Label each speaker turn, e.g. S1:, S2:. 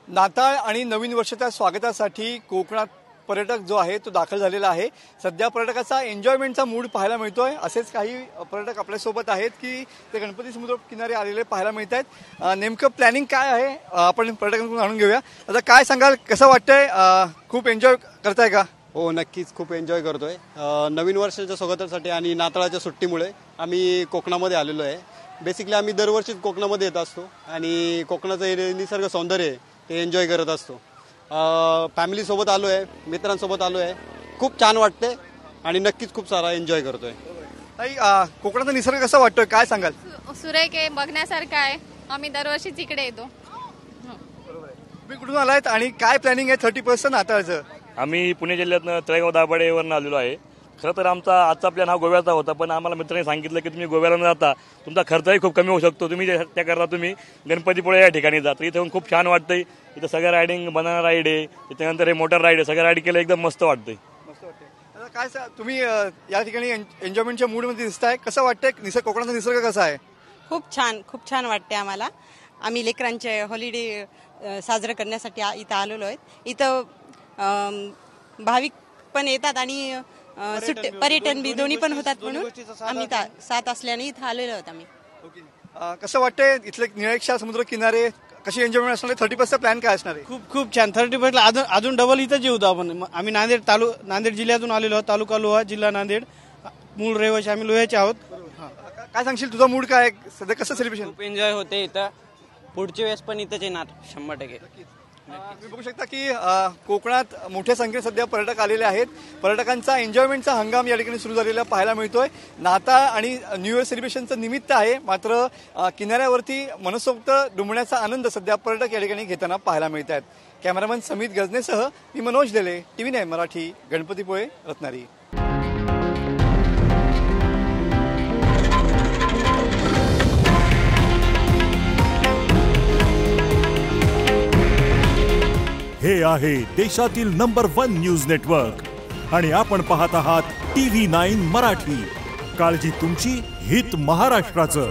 S1: नाताळ आणि नवीन वर्षाच्या स्वागतासाठी कोकणात पर्यटक जो आहे तो दाखल झालेला आहे। सध्या पर्यटकाचा एन्जॉयमेंटचा मूड पाहायला मिळतोय। असेच काही पर्यटक आपल्यासोबत आहेत की ते गणपती समुद्र किनारे आलेले पाहायला मिळत आहेत। नेमकं प्लॅनिंग काय आहे आपण पर्यटकांकडून जाणून घेऊया। आता काय सांगाल, कसं वाटतंय? खूप एन्जॉय करताय का?
S2: हो, नक्कीच खूप एन्जॉय करतोय। नवीन वर्षाच्या स्वागतासाठी आणि नाताळाच्या सुट्टीमुळे आम्ही कोकणामध्ये आलेलो आहे। बेसिकली आम्ही दरवर्षीच कोकणामध्ये येत असतो आणि कोकणाचं निसर्ग सौंदर्य ते एन्जॉय करत असतो। फॅमिली सोबत आलो आहे, मित्रांसोबत आलो आहे, खूप छान वाटते आणि नक्कीच खूप सारा एन्जॉय करतोय।
S1: ताई, कोकणाचा निसर्ग कसा वाटतोय, काय सांगाल?
S3: सुरेख आहे, बघण्यासारखं आहे। आम्ही दरवर्षीच इकडे येतो।
S1: तुम्ही कुठून आलात आणि काय प्लॅनिंग आहे 31 नाताळचं?
S4: आम्ही पुणे जिल्ह्यातनं तळेगाव दाभाडेवरून आलेलो आहे। खरं तर आमचा आजचा प्लॅन हा गोव्याचा होता, पण आम्हाला मित्रांनी सांगितलं की तुम्ही गोव्याला न जाता तुमचा खर्चही खूप कमी होऊ शकतो, तुम्ही त्याकरता तुम्ही गणपतीपुळे या ठिकाणी जा। तर इथे येऊन खूप छान वाटतंय। इथं सगळं रायडिंग, बनाना राईड आहे, त्याच्यानंतर हे मोटर राईड आहे, सगळं राईड केलं एकदम मस्त वाटतंय।
S1: काय तुम्ही या ठिकाणी एन्जॉयमेंटच्या मूडमध्ये दिसताय, कसं वाटतंय? कोकणाचा निसर्ग कसा आहे?
S5: खूप छान वाटते आम्हाला। आम्ही लेकरांचे हॉलिडे साजरं करण्यासाठी इथं आलेलो आहे। इथं भाविक पण येतात आणि पर्यटन बी दोन्ही पण होतात, म्हणून आम्ही साथ असल्याने इथं आलेलो आहोत आम्ही।
S1: कसं वाटतंय इथले निळेक्षार समुद्र किनारे, कशी एन्जॉयमेंट असणार? 31चा प्लॅन काय असणार आहे?
S6: खूप छान। 31ला अजून डबल इथंच येऊ आपण। आम्ही नांदेड जिल्ह्यातून आलेलो आहोत, तालुका लोहा, जिल्हा नांदेड, मूळ रहिवासी आम्ही लोह्याचे आहोत।
S1: काय सांगशील, तुझा मूड काय आहे सध्या? कसं सेलिब्रेशन?
S7: खूप एन्जॉय होते इथं। पुढच्या वेळेस पण इथंच येणार 100%।
S1: तुम्ही बघू शकता की कोकणात मोठ्या संख्येने सध्या पर्यटक आलेले आहेत। पर्यटकांचा एन्जॉयमेंटचा हंगाम या ठिकाणी सुरू झालेला पाहायला मिळतोय। नाताळ आणि न्यू इयर सेलिब्रेशनचं निमित्त आहे, मात्र किनाऱ्यावरती मनसोक्त डुंबण्याचा आनंद सध्या पर्यटक या ठिकाणी घेताना पाहायला मिळत आहेत। कॅमेरामन समित गजनेसह मी मनोज देले, TV9 मराठी, गणपतीपुळे, रत्नागिरी।
S8: हे आहे देशातील नंबर 1 न्यूज नेटवर्क आणि आपण पाहत आहात TV9 मराठी। काळजी तुमची, हित महाराष्ट्राचं।